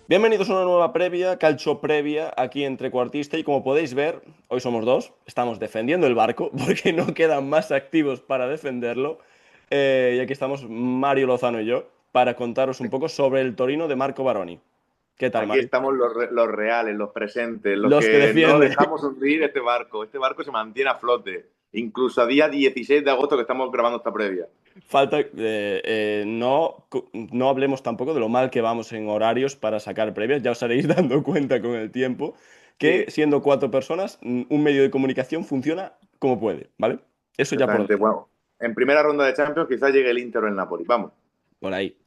Bienvenidos a una nueva previa, calcio previa, aquí en Trecuartista y como podéis ver, hoy somos dos, estamos defendiendo el barco porque no quedan más activos para defenderlo y aquí estamos Mario Lozano y yo para contaros un poco sobre el Torino de Marco Baroni. ¿Qué tal, Aquí Mario? estamos los reales, los presentes, los Los que que no defienden. dejamos hundir este barco. Este barco se mantiene a flote, incluso a día 16 de agosto que estamos grabando esta previa. Falta, no hablemos tampoco de lo mal que vamos en horarios para sacar previas, ya os haréis dando cuenta con el tiempo que Sí, siendo cuatro personas, un medio de comunicación funciona como puede, ¿vale? Eso ya por exactamente. Bueno, en primera ronda de Champions quizás llegue el Inter o el Napoli. Vamos. Por ahí.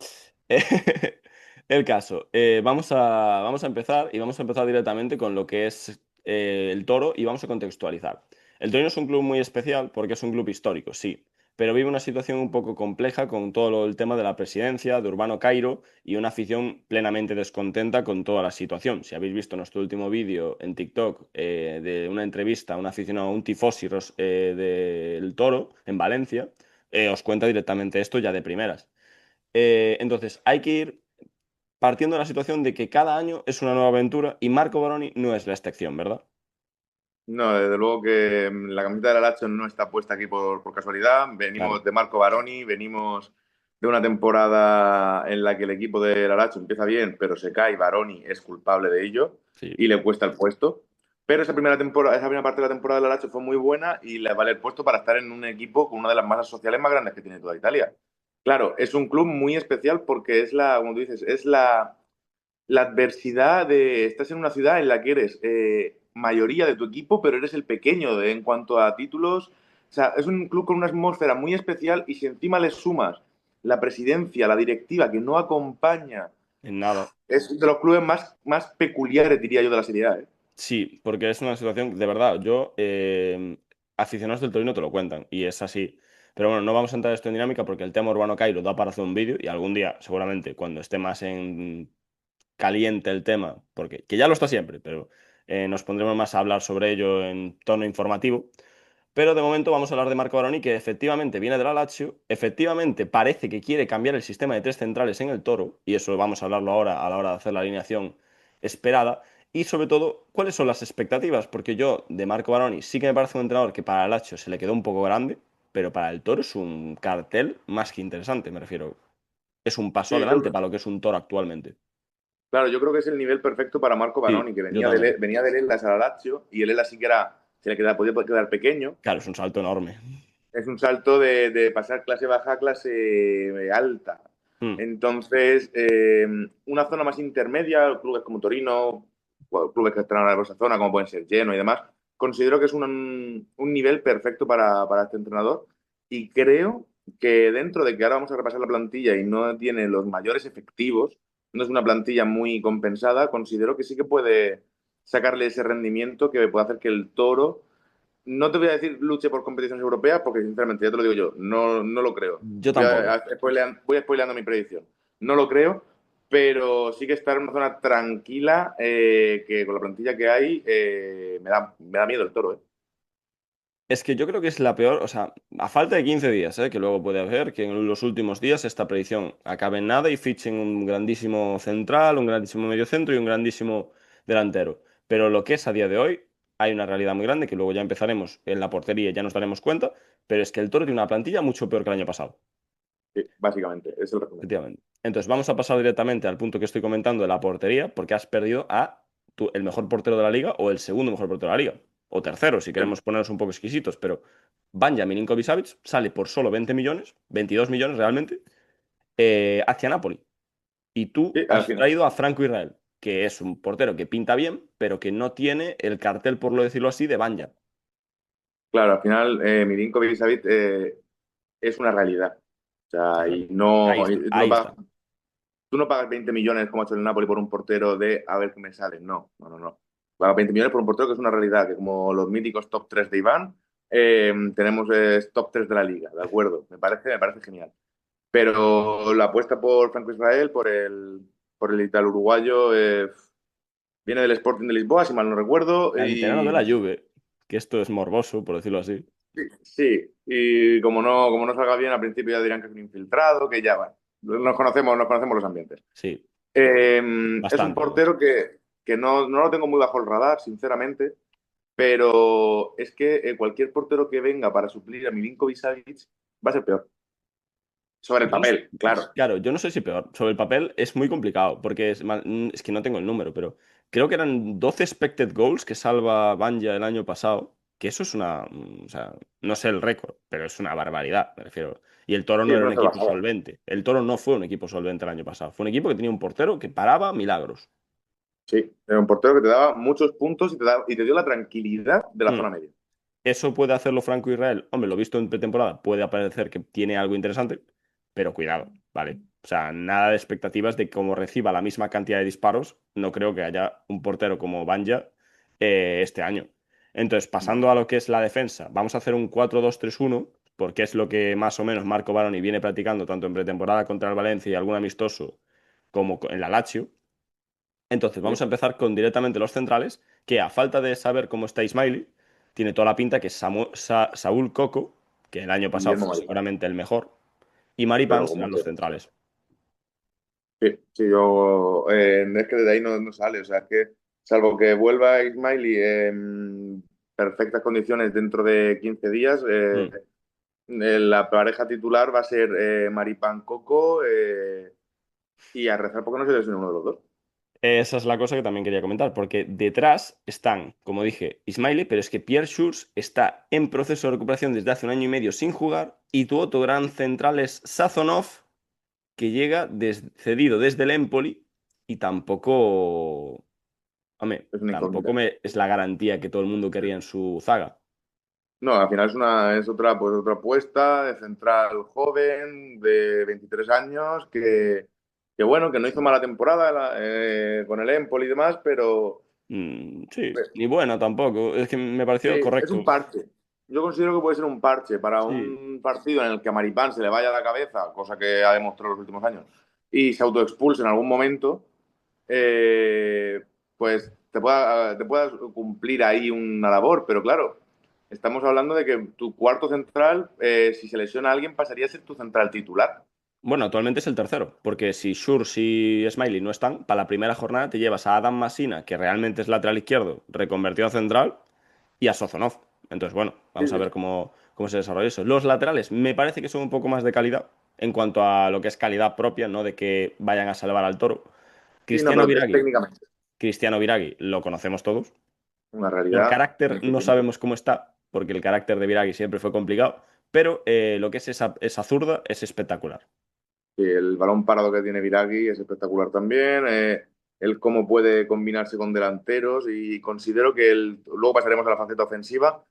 El caso, vamos a empezar y vamos a empezar directamente con lo que es el Toro y vamos a contextualizar. El Torino es un club muy especial porque es un club histórico, sí, pero vive una situación un poco compleja con el tema de la presidencia, de Urbano Cairo y una afición plenamente descontenta con toda la situación. Si habéis visto nuestro último vídeo en TikTok de una entrevista a un aficionado, a un tifosi del Toro en Valencia, os cuenta directamente esto ya de primeras. Entonces, hay que ir partiendo de la situación de que cada año es una nueva aventura y Marco Baroni no es la excepción, ¿verdad? No, desde luego que la camiseta del Alacho no está puesta aquí por casualidad. Claro. Venimos de Marco Baroni, venimos de una temporada en la que el equipo del Alacho empieza bien, pero se cae. Baroni es culpable de ello Sí. y le cuesta el puesto. Pero esa primera temporada, esa primera parte de la temporada del Alacho fue muy buena y le vale el puesto para estar en un equipo con una de las masas sociales más grandes que tiene toda Italia. Claro, es un club muy especial porque es como tú dices, es la adversidad de estás en una ciudad en la que eres mayoría de tu equipo, pero eres el pequeño en cuanto a títulos. O sea, es un club con una atmósfera muy especial y si encima le sumas la presidencia, la directiva que no acompaña, En nada. es de los clubes más peculiares, diría yo, de la Serie A. ¿Eh? Sí, porque es una situación, de verdad, aficionados del Torino te lo cuentan y es así. Pero bueno, no vamos a entrar esto en dinámica porque el tema Urbano Cairo da para hacer un vídeo y algún día, seguramente, cuando esté más en caliente el tema, porque que ya lo está siempre, pero nos pondremos más a hablar sobre ello en tono informativo. Pero de momento vamos a hablar de Marco Baroni, que efectivamente viene de la Lazio, efectivamente parece que quiere cambiar el sistema de tres centrales en el Toro, y eso vamos a hablarlo ahora a la hora de hacer la alineación esperada, y sobre todo, ¿cuáles son las expectativas? Porque yo, de Marco Baroni, sí que me parece un entrenador que para el Lazio se le quedó un poco grande, pero para el Toro es un cartel más que interesante, me refiero. Es un paso Sí, adelante para lo que es un Toro actualmente. claro, yo creo que es el nivel perfecto para Marco Sí, Banoni, que yo también. venía del Hellas al Lazio y el Hellas sí que se le podía quedar pequeño. Claro, es un salto enorme. Es un salto de pasar clase baja a clase alta. Mm. Entonces, una zona más intermedia, clubes como Torino, clubes que están en esa zona, como pueden ser Genoa y demás, considero que es un nivel perfecto para este entrenador. Y creo que dentro de que ahora vamos a repasar la plantilla y no tiene los mayores efectivos, no es una plantilla muy compensada, considero que sí que puede sacarle ese rendimiento que puede hacer que el Toro no te voy a decir luche por competiciones europeas porque, sinceramente, ya te lo digo yo, no lo creo. Yo tampoco. Voy spoileando mi predicción. No lo creo, pero sí que estar en una zona tranquila que con la plantilla que hay me da miedo el Toro. ¿Eh? Es que yo creo que es la peor, o sea, a falta de 15 días, que luego puede haber que en los últimos días esta predicción acabe en nada y fichen un grandísimo central, un grandísimo mediocentro y un grandísimo delantero. Pero lo que es a día de hoy, hay una realidad muy grande que luego ya empezaremos en la portería y ya nos daremos cuenta, pero es que el Toro tiene una plantilla mucho peor que el año pasado, Sí, básicamente, es el resumen. efectivamente. Entonces vamos a pasar directamente al punto que estoy comentando de la portería, porque has perdido a el mejor portero de la liga o el segundo mejor portero de la liga, o tercero, si Sí, queremos ponernos un poco exquisitos, pero Banja Milinkovic-Savic sale por solo 20 millones, 22 millones realmente, hacia Napoli. Y tú sí, al has final. traído a Franco Israel, que es un portero que pinta bien, pero que no tiene el cartel, por lo decirlo así, de Banja. Claro, al final Milinkovic Savic es una realidad. O sea, Claro. y no, y Ahí está. tú no pagas 20 millones como ha hecho el Napoli por un portero de a ver qué me sale. No. Pagas 20 millones por un portero que es una realidad, que como los míticos top 3 de Iván, tenemos top 3 de la liga, ¿de acuerdo? Me parece genial. Pero la apuesta por Franco Israel, por el italo uruguayo, viene del Sporting de Lisboa, si mal no recuerdo, Canterano de la Juve, que esto es morboso, por decirlo así. sí, y como no salga bien, al principio ya dirán que es un infiltrado, que ya va. Nos conocemos los ambientes. Sí. Es un Bastante, de hecho. portero que no lo tengo muy bajo el radar, sinceramente, pero es que cualquier portero que venga para suplir a Milinkovic-Savic va a ser peor. Sobre el Yo no sé- papel, claro. claro, yo no sé si peor. Sobre el papel es muy complicado, porque es que no tengo el número, pero creo que eran 12 expected goals que salva Banja el año pasado, que eso es o sea, no sé el récord, pero es una barbaridad, me refiero. Y el Toro Sí, no es era un una equipo salvajada. solvente. El Toro no fue un equipo solvente el año pasado. Fue un equipo que tenía un portero que paraba milagros. Sí, era un portero que te daba muchos puntos y te dio la tranquilidad de la Mm. zona media. ¿Eso puede hacerlo Franco Israel? Hombre, lo visto en pretemporada, puede parecer que tiene algo interesante, pero cuidado, ¿vale? O sea, nada de expectativas de cómo reciba la misma cantidad de disparos. No creo que haya un portero como Banja este año. Entonces, pasando a lo que es la defensa, vamos a hacer un 4-2-3-1, porque es lo que más o menos Marco Baroni viene practicando tanto en pretemporada contra el Valencia y algún amistoso como en la Lazio. Entonces, vamos Sí, a empezar con directamente los centrales, que a falta de saber cómo está Ismaili, tiene toda la pinta que Saúl Coco, que el año pasado Guillermo fue Maripán, seguramente el mejor, y desde Maripán luego, serán mucho. los centrales. Sí, sí, yo es que desde ahí no sale, o sea, es que salvo que vuelva Ismaili en perfectas condiciones dentro de 15 días, Mm. la pareja titular va a ser Maripán Coco y a rezar porque no se lesione uno de los dos. Esa es la cosa que también quería comentar, porque detrás están, como dije, Ismaili, pero es que Pierre Schurz está en proceso de recuperación desde hace un año y medio sin jugar, y tu otro gran central es Sazonov, que llega cedido desde el Empoli y tampoco. Hombre, Es una tampoco incógnita. es la garantía que todo el mundo quería en su zaga. No, al final es otra, pues, otra apuesta de central joven de 23 años que bueno, que no hizo mala temporada con el Empoli y demás, pero Sí, ni buena tampoco. Es que me pareció es un correcto. parche. Yo considero que puede ser un parche para Sí. un partido en el que a Maripán se le vaya la cabeza, cosa que ha demostrado en los últimos años, y se autoexpulse en algún momento, eh, pues te puedas cumplir ahí una labor. Pero claro, estamos hablando de que tu cuarto central, si se lesiona a alguien, pasaría a ser tu central titular. Bueno, actualmente es el tercero, porque si Schurz y Smiley no están, para la primera jornada te llevas a Adam Masina, que realmente es lateral izquierdo, reconvertido a central, y a Sozonov. Entonces, bueno, Sí, vamos a sí. ver cómo se desarrolla eso. Los laterales me parece que son un poco más de calidad en cuanto a lo que es calidad propia, no de que vayan a salvar al Toro. Sí, no, Cristiano pero es Viragui. técnicamente Cristiano Viragui lo conocemos todos. una El realidad carácter no insuficiente. sabemos cómo está, porque el carácter de Viragui siempre fue complicado, pero lo que es esa zurda es espectacular. Sí, el balón parado que tiene Viragui es espectacular también. El cómo puede combinarse con delanteros y considero que luego pasaremos a la faceta ofensiva.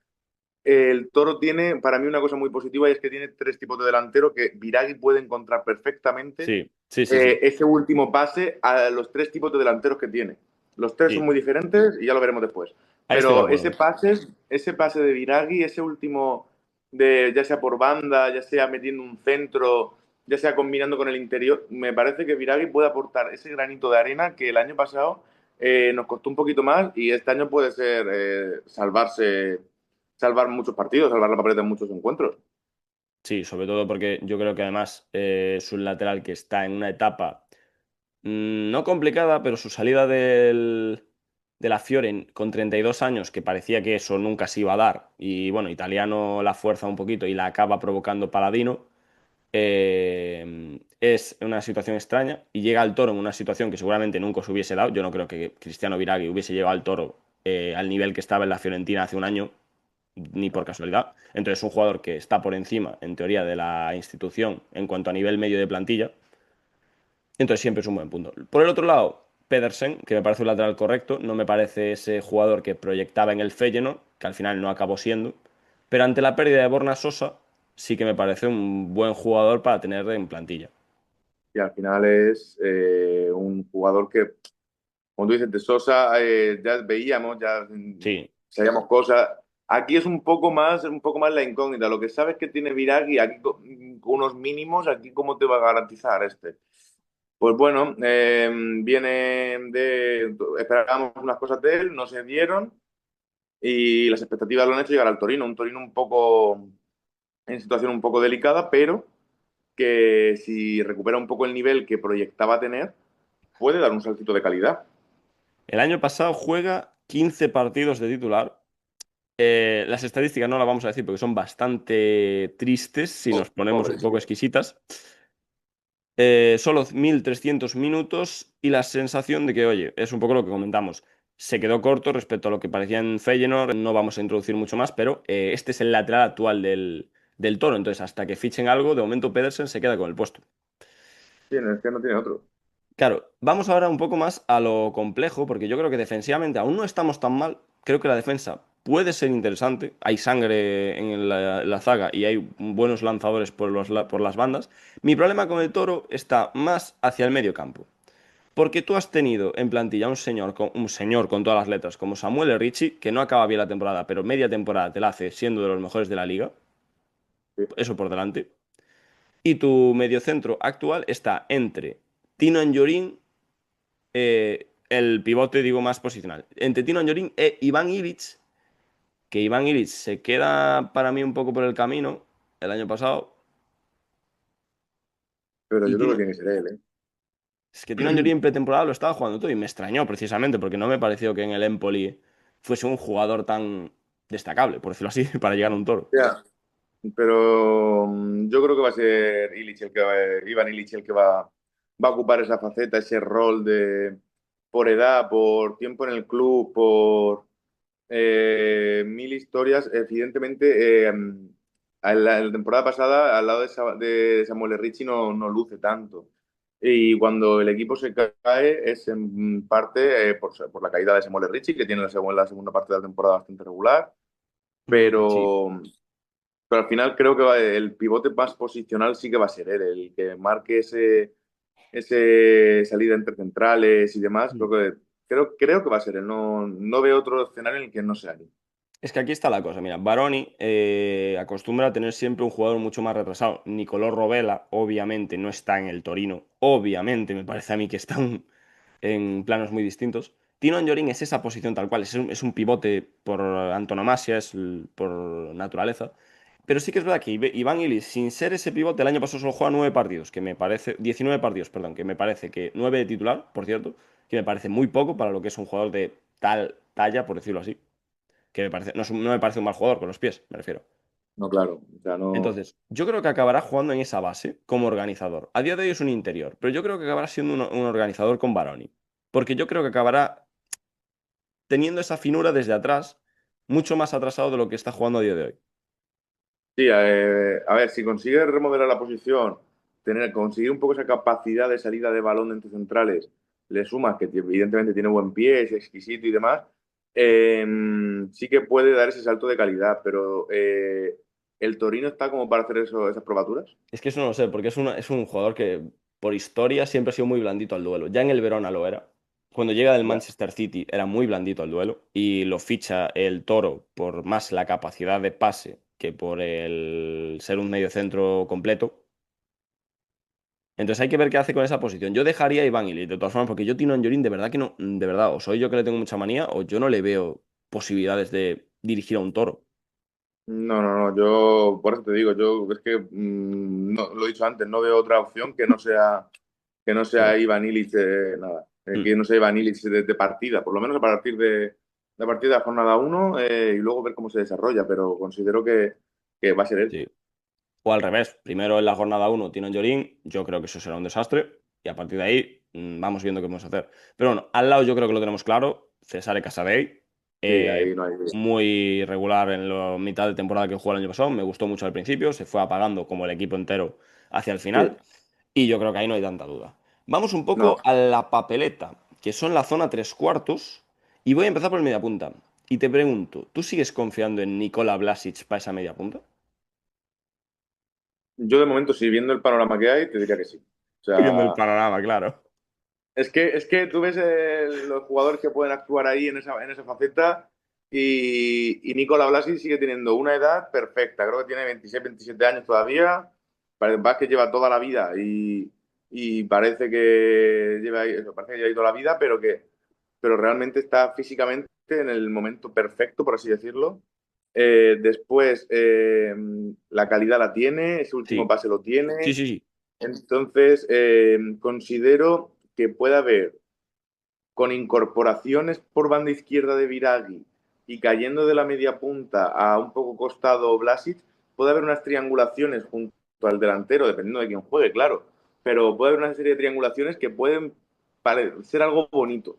El Toro tiene para mí una cosa muy positiva y es que tiene tres tipos de delantero que Viragui puede encontrar perfectamente Sí, sí, sí, sí. ese último pase a los tres tipos de delanteros que tiene. Los tres son Sí, muy diferentes y ya lo veremos después. ahí estoy de Pero acuerdo. ese pase de Viragui, ese último de ya sea por banda, ya sea metiendo un centro, ya sea combinando con el interior, me parece que Viragui puede aportar ese granito de arena que el año pasado nos costó un poquito más y este año puede ser salvar muchos partidos, salvar la papeleta en muchos encuentros. Sí, sobre todo porque yo creo que además es un lateral que está en una etapa no complicada, pero su salida de la Fiore con 32 años, que parecía que eso nunca se iba a dar, y bueno, Italiano la fuerza un poquito y la acaba provocando Paladino. Es una situación extraña y llega al Toro en una situación que seguramente nunca se hubiese dado. Yo no creo que Cristiano Viragui hubiese llegado al Toro al nivel que estaba en la Fiorentina hace un año, ni por casualidad. Entonces, es un jugador que está por encima, en teoría, de la institución en cuanto a nivel medio de plantilla. Entonces, siempre es un buen punto. Por el otro lado, Pedersen, que me parece un lateral correcto, no me parece ese jugador que proyectaba en el Feyenoord, que al final no acabó siendo. Pero ante la pérdida de Borna Sosa, sí que me parece un buen jugador para tener en plantilla. Y al final es un jugador que, como tú dices, de Sosa ya veíamos, ya Sí, sabíamos cosas. Aquí es un poco más la incógnita. Lo que sabes que tiene Viragui, aquí con unos mínimos, aquí cómo te va a garantizar este. Pues bueno, esperábamos unas cosas de él, no se dieron y las expectativas lo han hecho llegar al Torino. Un Torino un poco en situación un poco delicada, pero que si recupera un poco el nivel que proyectaba tener, puede dar un saltito de calidad. El año pasado juega 15 partidos de titular. Las estadísticas no las vamos a decir porque son bastante tristes si nos ponemos Pobre, un sí. poco exquisitas. Solo 1.300 minutos y la sensación de que, oye, es un poco lo que comentamos. Se quedó corto respecto a lo que parecía en Feyenoord. No vamos a introducir mucho más, pero este es el lateral actual del Toro. Entonces, hasta que fichen algo, de momento Pedersen se queda con el puesto. Sí, es que no tiene otro. Claro, vamos ahora un poco más a lo complejo, porque yo creo que defensivamente aún no estamos tan mal. Creo que la defensa puede ser interesante. Hay sangre en la zaga y hay buenos lanzadores por las bandas. Mi problema con el Toro está más hacia el medio campo. Porque tú has tenido en plantilla un señor con todas las letras, como Samuel Ricci, que no acaba bien la temporada, pero media temporada te la hace siendo de los mejores de la liga. Sí. Eso por delante. Y tu mediocentro actual está entre Tino Anjorin, el pivote, digo, más posicional. Entre Tino Anjorin e Iván Ilic, que Iván Ilic se queda para mí un poco por el camino el año pasado. Pero Y yo creo que Tino, tiene que ser él, ¿eh? es que Tino Anjorin en pretemporada lo estaba jugando todo y me extrañó precisamente porque no me pareció que en el Empoli fuese un jugador tan destacable, por decirlo así, para llegar a un Toro. Ya. Pero yo creo que va a ser Illich el que Iván Illich el que va a ocupar esa faceta, ese rol de por edad, por tiempo en el club, por mil historias. Evidentemente, la temporada pasada, al lado de Samuel Ricci, no luce tanto. Y cuando el equipo se cae, es en parte por la caída de Samuel Ricci, que tiene la segunda parte de la temporada bastante regular. Sí. Pero, pero al final creo que el pivote más posicional sí que va a ser él, el que marque ese salida entre centrales y demás. Creo que va a ser él. No veo otro escenario en el que no sea él. Es que aquí está la cosa. Mira, Baroni acostumbra a tener siempre un jugador mucho más retrasado. Nicolò Rovella, obviamente, no está en el Torino. Obviamente, me parece a mí que están en planos muy distintos. Tino Anjorin es esa posición tal cual. Es un pivote por antonomasia, por naturaleza. Pero sí que es verdad que Iván Ilis, sin ser ese pivote, el año pasado solo juega 9 partidos, que me parece. 19 partidos, perdón, que me parece que 9 de titular, por cierto, que me parece muy poco para lo que es un jugador de tal talla, por decirlo así que me parece, no, no me parece un mal jugador con los pies, me refiero. No, claro. O sea, no. Entonces, yo creo que acabará jugando en esa base como organizador. A día de hoy es un interior, pero yo creo que acabará siendo un organizador con Baroni. Porque yo creo que acabará teniendo esa finura desde atrás, mucho más atrasado de lo que está jugando a día de hoy. Sí, a ver, si consigue remodelar la posición, conseguir un poco esa capacidad de salida de balón entre centrales, le sumas que evidentemente tiene buen pie, es exquisito y demás, eh, sí que puede dar ese salto de calidad, pero el Torino está como para hacer esas probaturas. Es que eso no lo sé, porque es un jugador que por historia siempre ha sido muy blandito al duelo. Ya en el Verona lo era. Cuando llega del Ya. Manchester City era muy blandito al duelo y lo ficha el Toro por más la capacidad de pase que por el ser un mediocentro completo. Entonces hay que ver qué hace con esa posición. Yo dejaría a Iván Ilich, de todas formas, porque yo Tino Anjorin de verdad que no, de verdad, o soy yo que le tengo mucha manía, o yo no le veo posibilidades de dirigir a un Toro. No, yo por eso te digo, yo es que no, lo he dicho antes, no veo otra opción que no sea Claro. Iván Illich, nada, Mm. que no sea Iván Illich de partida, por lo menos a partir de la jornada uno y luego ver cómo se desarrolla, pero considero que va a ser él. Sí. O al revés, primero en la jornada uno Tino Anjorin, yo creo que eso será un desastre, y a partir de ahí vamos viendo qué podemos hacer. Pero bueno, al lado yo creo que lo tenemos claro, Cesare Casadei, Sí, ahí no hay. muy regular en la mitad de temporada que jugó el año pasado, me gustó mucho al principio, se fue apagando como el equipo entero hacia el Sí, final, y yo creo que ahí no hay tanta duda. Vamos un no. poco a la papeleta, que son la zona tres cuartos, y voy a empezar por el mediapunta. Y te pregunto, ¿tú sigues confiando en Nikola Vlasic para esa mediapunta? Yo de momento, sí, viendo el panorama que hay, te diría que sí. O Viendo el sea, panorama, claro. es que tú ves los jugadores que pueden actuar ahí en esa faceta y Nikola Blasi sigue teniendo una edad perfecta. Creo que tiene 26, 27 años todavía. Vázquez lleva toda la vida y parece que lleva ahí toda la vida, pero realmente está físicamente en el momento perfecto, por así decirlo. Después, la calidad la tiene, ese último Sí, pase lo sí, tiene. sí, sí. Entonces, considero que pueda haber con incorporaciones por banda izquierda de Viragui y cayendo de la media punta a un poco costado Blasic, puede haber unas triangulaciones junto al delantero, dependiendo de quién juegue, claro. Pero puede haber una serie de triangulaciones que pueden ser algo bonito.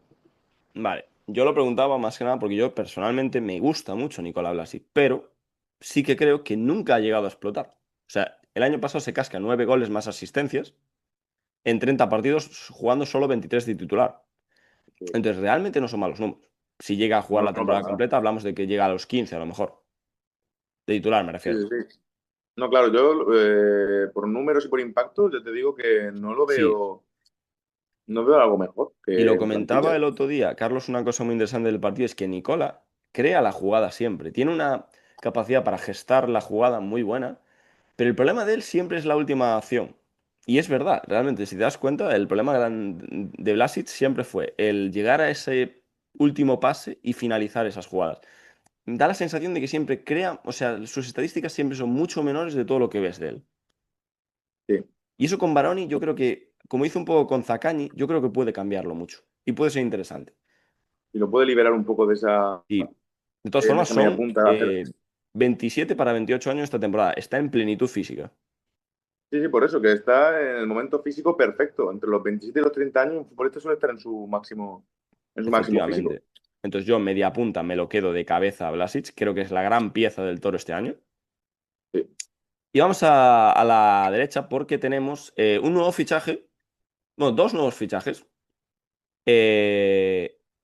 Vale, yo lo preguntaba más que nada porque yo personalmente me gusta mucho Nicolás Blasi, pero sí que creo que nunca ha llegado a explotar. O sea, el año pasado se casca 9 goles más asistencias en 30 partidos jugando solo 23 de titular. Entonces, realmente no son malos números. Si llega a jugar No, la no, para temporada nada. completa, hablamos de que llega a los 15 a lo mejor. De titular, me Sí, refiero. sí, sí. No, claro, yo por números y por impacto, yo te digo que no lo Sí, veo, no veo algo mejor y que lo en plantilla. comentaba el otro día, Carlos, una cosa muy interesante del partido es que Nicola crea la jugada siempre. Tiene una capacidad para gestar la jugada muy buena, pero el problema de él siempre es la última acción. Y es verdad, realmente, si te das cuenta, el problema de Blasic siempre fue el llegar a ese último pase y finalizar esas jugadas. Da la sensación de que siempre crea, o sea, sus estadísticas siempre son mucho menores de todo lo que ves de él. Sí. Y eso con Baroni, yo creo que, como hizo un poco con Zaccagni, yo creo que puede cambiarlo mucho. Y puede ser interesante. Y lo puede liberar un poco de esa, Y de todas formas, media son punta. 27 para 28 años esta temporada. Está en plenitud física. Sí, sí, por eso, que está en el momento físico perfecto. Entre los 27 y los 30 años, un futbolista suele estar en su máximo físico. Efectivamente. Entonces yo, media punta, me lo quedo de cabeza a Blasic. Creo que es la gran pieza del Toro este año. Sí. Y vamos a la derecha porque tenemos un nuevo fichaje. Bueno, dos nuevos fichajes.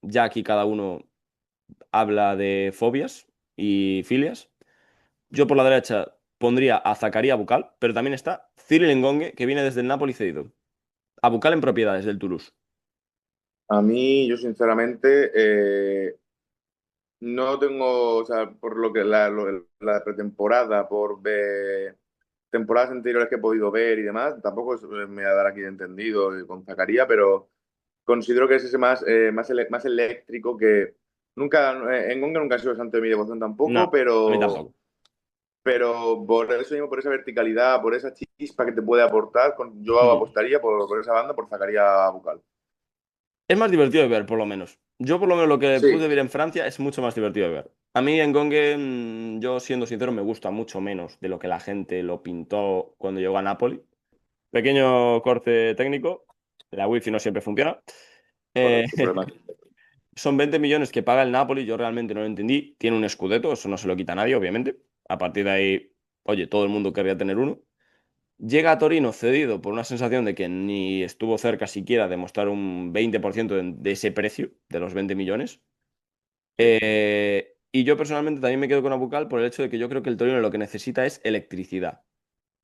Ya aquí cada uno habla de fobias y filias. Yo por la derecha pondría a Zakaria Bucal, pero también está Cyril Ngonge, que viene desde el Napoli cedido. A Bucal en propiedades del Toulouse. A mí, yo sinceramente, no tengo, o sea, por lo que la pretemporada, por ver temporadas anteriores que he podido ver y demás, tampoco me voy a dar aquí de entendido con Zacarías, pero considero que es ese más eléctrico que nunca, en Gonga nunca ha sido santo de mi devoción No, tampoco, a mí tampoco. pero por eso mismo, por esa verticalidad, por esa chispa que te puede aportar, yo Hmm. apostaría por esa banda, por Zacarías Bucal. Es más divertido de ver, por lo menos. Yo, por lo menos, lo que pude Sí, ver en Francia es mucho más divertido de ver. A mí, en Gongue, yo siendo sincero, me gusta mucho menos de lo que la gente lo pintó cuando llegó a Napoli. Pequeño corte técnico. La wifi no siempre funciona. Eh, correcto, problema. son 20 millones que paga el Napoli. Yo realmente no lo entendí. Tiene un Scudetto, eso no se lo quita a nadie, obviamente. A partir de ahí, oye, todo el mundo querría tener uno. Llega a Torino cedido por una sensación de que ni estuvo cerca siquiera de mostrar un 20% de ese precio, de los 20 millones. Sí, Y yo personalmente también me quedo con Abucal por el hecho de que yo creo que el Torino lo que necesita es electricidad.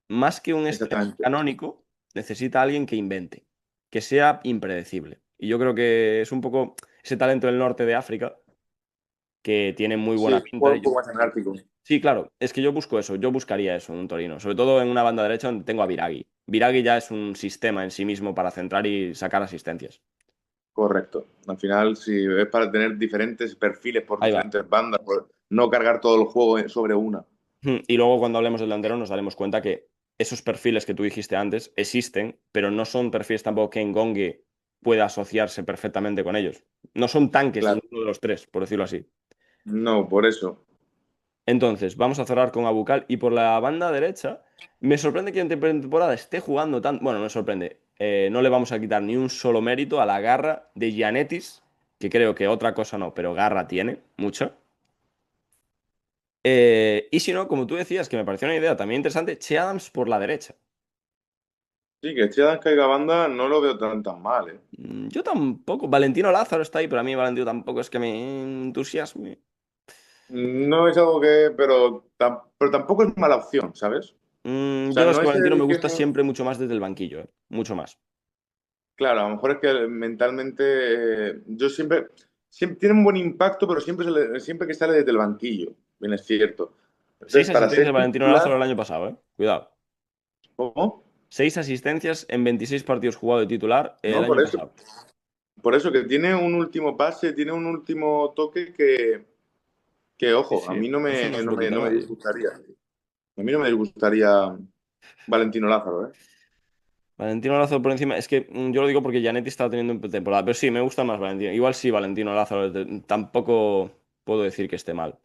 Más que un extremo exactamente. canónico, necesita alguien que invente, que sea impredecible. Y yo creo que es un poco ese talento del norte de África que tiene muy Sí, buena un pinta. juego un poco más anárquico. Sí, claro, es que yo busco eso, yo buscaría eso en un Torino, sobre todo en una banda derecha donde tengo a Biraghi. Biraghi ya es un sistema en sí mismo para centrar y sacar asistencias. Correcto. Al final, si es para tener diferentes perfiles por Ahí va. diferentes bandas, por no cargar todo el juego sobre una. Y luego cuando hablemos del delantero nos daremos cuenta que esos perfiles que tú dijiste antes existen, pero no son perfiles tampoco que Ngongue pueda asociarse perfectamente con ellos. No son tanques Claro. ninguno de los tres, por decirlo así. No, por eso. Entonces, vamos a cerrar con Abucal. Y por la banda derecha, me sorprende que en temporada esté jugando tan. Bueno, me sorprende. No le vamos a quitar ni un solo mérito a la garra de Giannetis, que creo que otra cosa no, pero garra tiene, mucha. Y si no, como tú decías, que me pareció una idea también interesante, Che Adams por la derecha. Sí, que Chedan caiga banda no lo veo tan mal, ¿eh? Yo tampoco. Valentino Lázaro está ahí, pero a mí Valentino tampoco es que me entusiasme. No es algo que, pero tampoco es mala opción, ¿sabes? O sea, Yo es no que es Valentino me el que gusta no. siempre mucho más desde el banquillo, mucho más. Claro, a lo mejor es que mentalmente yo siempre tiene un buen impacto, pero siempre que sale desde el banquillo, bien es cierto. Seis Entonces, para asistencias de ser Valentino Lázaro el titular, año pasado, ¿eh? Cuidado. ¿cómo? 6 asistencias en 26 partidos jugados de titular el No, año pasado. por eso que tiene un último pase, tiene un último toque que Sí, ojo, a sí, mí eso no se lo quita a no me nadie. disgustaría. A mí no me disgustaría Valentino Lázaro, ¿eh? Valentino Lázaro por encima. Es que yo lo digo porque Giannetti está teniendo una temporada. Pero sí, me gusta más Valentino. Igual sí, Valentino Lázaro. Tampoco puedo decir que esté mal.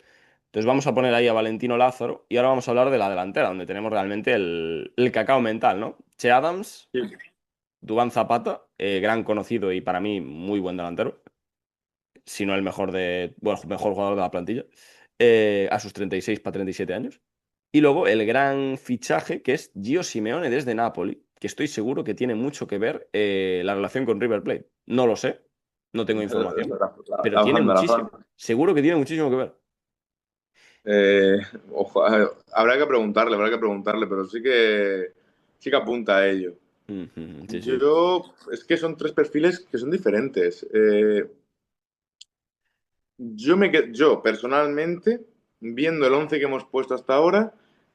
Entonces vamos a poner ahí a Valentino Lázaro. Y ahora vamos a hablar de la delantera, donde tenemos realmente el cacao mental, ¿no? Che Adams, Sí. Duván Zapata, gran conocido y para mí muy buen delantero. Si no el mejor bueno, mejor jugador de la plantilla. A sus 36 para 37 años. Y luego el gran fichaje que es Gio Simeone desde Napoli, que estoy seguro que tiene mucho que ver la relación con River Plate. No lo sé, no tengo información, pero La tiene banda, la muchísimo. banda. Seguro que tiene muchísimo que ver. Eh, habrá que preguntarle, pero sí que apunta a ello. Ujú, sí, sí. Es que son tres perfiles que son diferentes. Yo personalmente, viendo el 11 que hemos puesto hasta ahora,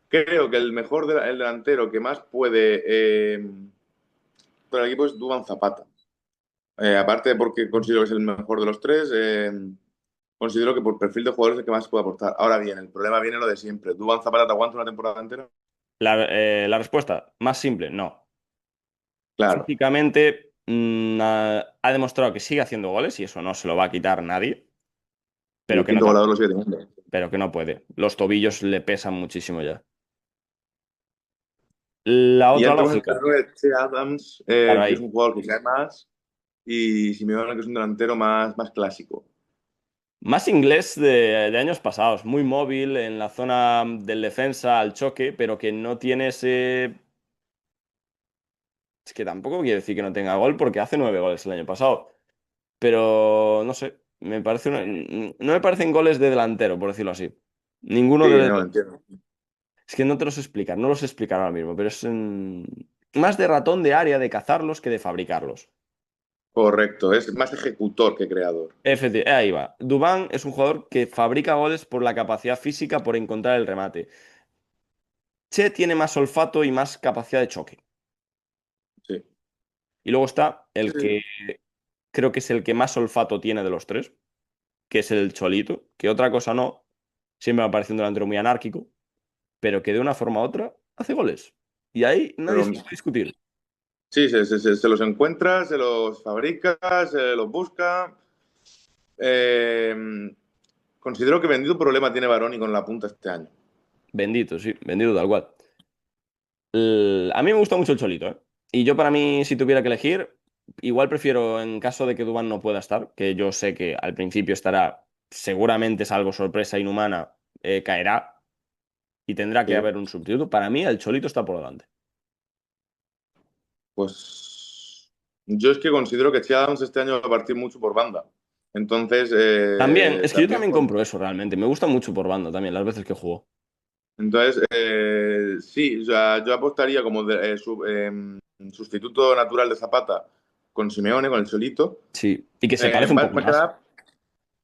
creo que el delantero que más puede por el equipo es Duván Zapata. Aparte porque considero que es el mejor de los tres, considero que por perfil de jugador es el que más puede aportar. Ahora bien, el problema viene lo de siempre. ¿Duván Zapata te aguanta una temporada entera? La respuesta, más simple, no. Claro. Físicamente ha demostrado que sigue haciendo goles y eso no se lo va a quitar nadie, Y pero el que no quinto tanto, goleador lo sigue teniendo. pero que no puede. Los tobillos le pesan muchísimo ya. La Y ya otra entramos en el lógica, terreno de Che Adams, claro, que es ahí. un jugador que cae más, y Simeone, que es un delantero más clásico. Más inglés de años pasados, muy móvil en la zona del defensa al choque, pero que no tiene ese... Es que tampoco quiere decir que no tenga gol porque hace 9 goles el año pasado, pero no sé, no me parecen goles de delantero, por decirlo así. Ninguno Sí, de... no, entiendo. Es que no te los explicar, no los sé explicar ahora mismo, pero es más de ratón de área de cazarlos que de fabricarlos. Correcto, es más ejecutor que creador. Ahí va. Dubán es un jugador que fabrica goles por la capacidad física, por encontrar el remate. Che tiene más olfato y más capacidad de choque. Sí. Y luego está Sí, el que creo que es el que más olfato tiene de los tres, que es el Cholito, que otra cosa no, siempre me parece un delantero muy anárquico, pero que de una forma u otra hace goles. Y ahí nadie pero se puede discutir. sí, se los encuentra, se los fabrica, se los busca. Eh, considero que vendido problema tiene Baroni con la punta este año. Bendito, sí, bendito tal cual. A mí me gusta mucho el Cholito, ¿eh? Y yo para mí, si tuviera que elegir, igual prefiero en caso de que Dubán no pueda estar, que yo sé que al principio estará, seguramente salvo sorpresa inhumana, caerá y tendrá que Sí. haber un sustituto. Para mí el Cholito está por delante. Pues yo es que considero que Che Adams este año va a partir mucho por banda. Entonces, También, es que yo también también compro eso realmente. Me gusta mucho por banda también, las veces que jugó. Sí, o sea, yo apostaría como sustituto natural de Zapata con Simeone, con el Solito. Sí, y que se parece un poco Más que más. nada,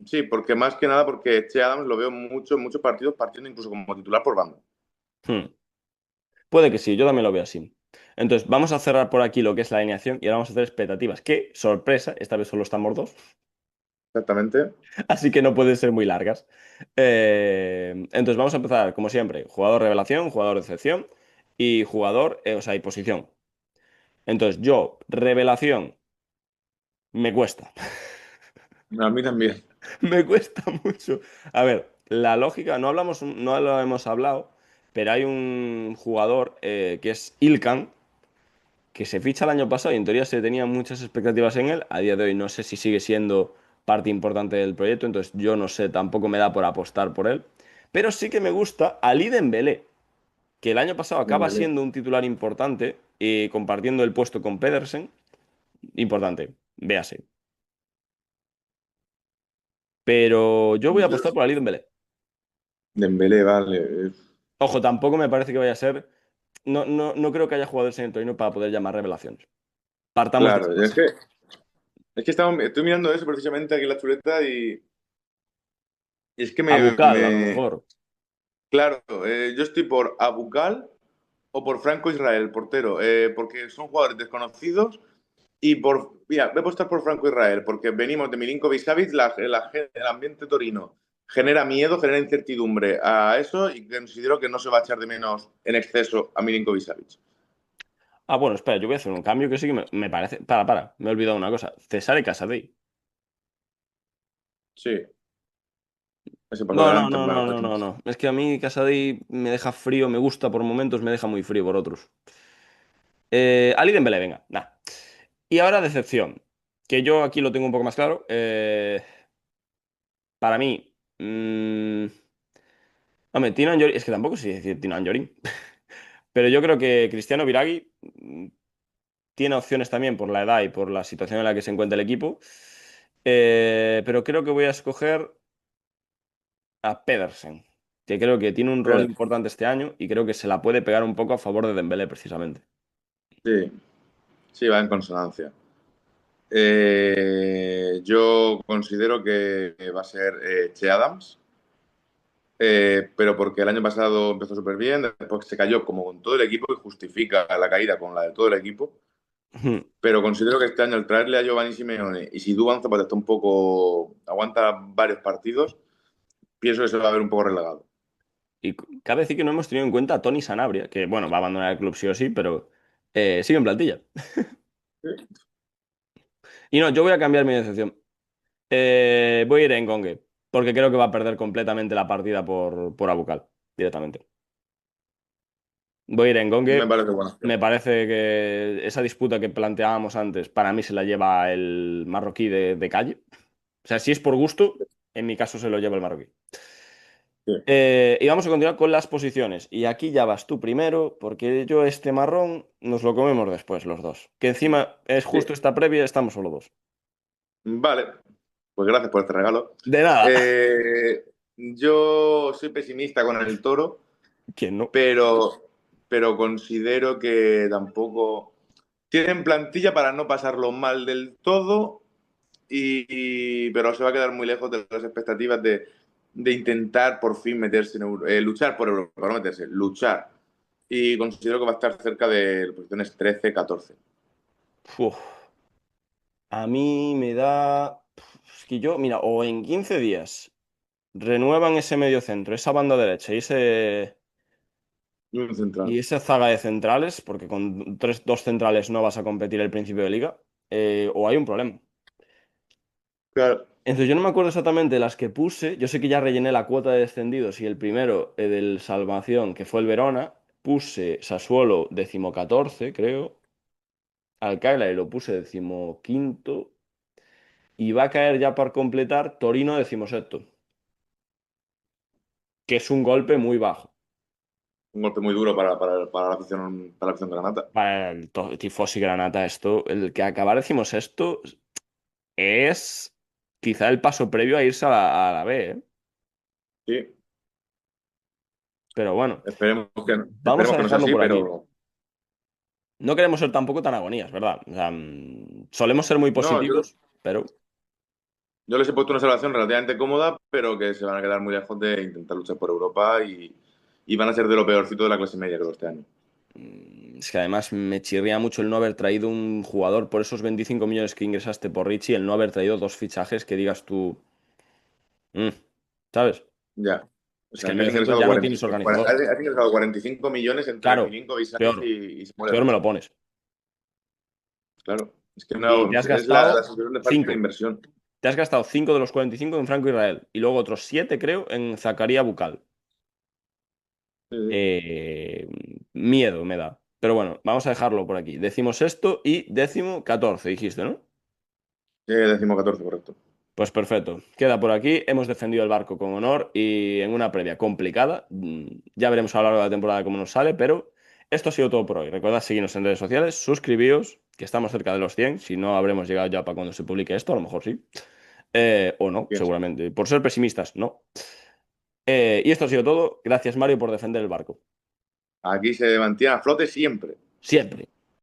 sí, porque más que nada porque Che Adams lo veo mucho en muchos partidos partiendo incluso como titular por banda. Hmm. Puede que sí, yo también lo veo así. Entonces, vamos a cerrar por aquí lo que es la alineación y ahora vamos a hacer expectativas. Que, sorpresa, esta vez solo estamos dos, Exactamente. así que no pueden ser muy largas. Entonces, vamos a empezar, como siempre, jugador revelación, jugador de excepción y jugador, o sea, y posición. Entonces, yo, revelación, me cuesta. A mí también. Me cuesta mucho. A ver, la lógica, no lo hemos hablado, pero hay un jugador que es Ilkan, que se ficha el año pasado y en teoría se tenían muchas expectativas en él. A día de hoy no sé si sigue siendo parte importante del proyecto, entonces yo no sé, tampoco me da por apostar por él. Pero sí que me gusta Ali Dembélé, que el año pasado acaba Dembélé. siendo un titular importante y compartiendo el puesto con Pedersen. Importante, véase. Pero yo voy a apostar por Ali Dembélé. Dembélé, vale. Ojo, tampoco me parece que vaya a ser. No creo que haya jugadores en el Torino para poder llamar revelaciones. Partamos de esa Claro, base. es que estoy mirando eso precisamente aquí en la chuleta y es que A Bucal, a lo mejor. claro, yo estoy por Abukal o por Franco Israel, portero, porque son jugadores desconocidos mira, voy a apostar por Franco Israel, porque venimos de Milinkovic-Savic, el ambiente torino genera miedo, genera incertidumbre a eso y considero que no se va a echar de menos en exceso a Milinkovic-Savic. Ah, bueno, espera, yo voy a hacer un cambio que sí que me parece. Para, me he olvidado una cosa. Cesare Casadei. Sí, ese por No, no, delante no, me no, parece no, no, más. no. Es que a mí Casadei me deja frío, me gusta por momentos, me deja muy frío por otros. Ali Dembélé, venga, nah. Y ahora decepción, que yo aquí lo tengo un poco más claro. Para mí, hombre, Tino Anjorin, es que tampoco sé decir Tino Anjorin, pero yo creo que Cristiano Biraghi tiene opciones también por la edad y por la situación en la que se encuentra el equipo. Pero creo que voy a escoger a Pedersen, que creo que tiene un rol Pero, importante este año y creo que se la puede pegar un poco a favor de Dembélé precisamente. sí, sí, va en consonancia. Yo considero que va a ser Che Adams, pero porque el año pasado empezó súper bien, después se cayó como con todo el equipo y justifica la caída con la de todo el equipo. Pero considero que este año el traerle a Giovanni Simeone y si Duván Zapata está un poco, aguanta varios partidos, pienso que se va a ver un poco relegado. Y cabe decir que no hemos tenido en cuenta a Tony Sanabria, que bueno, va a abandonar el club sí o sí, pero sigue en plantilla. Y no, yo voy a cambiar mi decepción. Voy a ir en Gongue, porque creo que va a perder completamente la partida por Abukal, directamente. Voy a ir en Me Gongue. parece buena opción. Me parece que esa disputa que planteábamos antes, para mí se la lleva el marroquí de calle. O sea, si es por gusto, en mi caso se lo lleva el marroquí. Sí, Y vamos a continuar con las posiciones. Y aquí ya vas tú primero, porque yo este marrón nos lo comemos después los dos. Que encima es sí. justo esta previa, estamos solo dos. Vale, pues gracias por este regalo. De nada. Yo soy pesimista con el Toro, ¿Quién no? pero, pero considero que tampoco tienen plantilla para no pasarlo mal del todo, pero se va a quedar muy lejos de las expectativas de intentar por fin meterse en luchar por Europa, no meterse, luchar. Y considero que va a estar cerca de las posiciones 13, 14. Uf, a mí me da... Es que yo, mira, o en 15 días renuevan ese medio centro, esa banda derecha Y un central. y esa zaga de centrales, porque con dos centrales no vas a competir el principio de liga, o hay un problema. Claro. Entonces yo no me acuerdo exactamente de las que puse. Yo sé que ya rellené la cuota de descendidos y el primero del Salvación, que fue el Verona, puse Sassuolo 14º, creo. Al Cagliari lo puse 15º. Y va a caer ya por completar Torino 17º, que es un golpe muy bajo. Un golpe muy duro para la afición granata. Para el Tifosi Granata esto, el que acabar 16º es quizá el paso previo a irse a la B, ¿eh? Sí, Pero bueno, vamos esperemos a que no sea dejarlo así, por aquí. pero No queremos ser tampoco tan agonías, ¿verdad? O sea, solemos ser muy no, yo, positivos, pero yo les he puesto una salvación relativamente cómoda, pero que se van a quedar muy lejos de intentar luchar por Europa y van a ser de lo peorcito de la clase media, creo, este año. es que además me chirría mucho el no haber traído un jugador por esos 25 millones que ingresaste por Richie, el no haber traído dos fichajes que digas tú, "Mm", ¿sabes? Ya. O Es que sea, el has medio centro ingresado ya no 40 tienes organizador. has ingresado 45 millones entre Claro, Milinkovic y Savic peor, y se muere peor me Richie. lo pones. Claro. Es que Y te no, has es la gastado sensación de falta de 5. inversión. Te has gastado 5 de los 45 en Franco Israel y luego otros 7, creo, en Zakaria Bucal. Sí, sí. Eh, Miedo me da. Pero bueno, vamos a dejarlo por aquí. Decimos esto y 14º, dijiste, ¿no? Sí, 14, correcto. Pues perfecto. Queda por aquí. Hemos defendido el barco con honor y en una previa complicada. Ya veremos a lo largo de la temporada cómo nos sale, pero esto ha sido todo por hoy. Recordad seguirnos en redes sociales, suscribíos, que estamos cerca de los 100. Si no, habremos llegado ya para cuando se publique esto, a lo mejor sí. O no, Pienso. seguramente. Por ser pesimistas, no. Y esto ha sido todo. Gracias, Mario, por defender el barco. Aquí se mantiene a flote siempre. Siempre.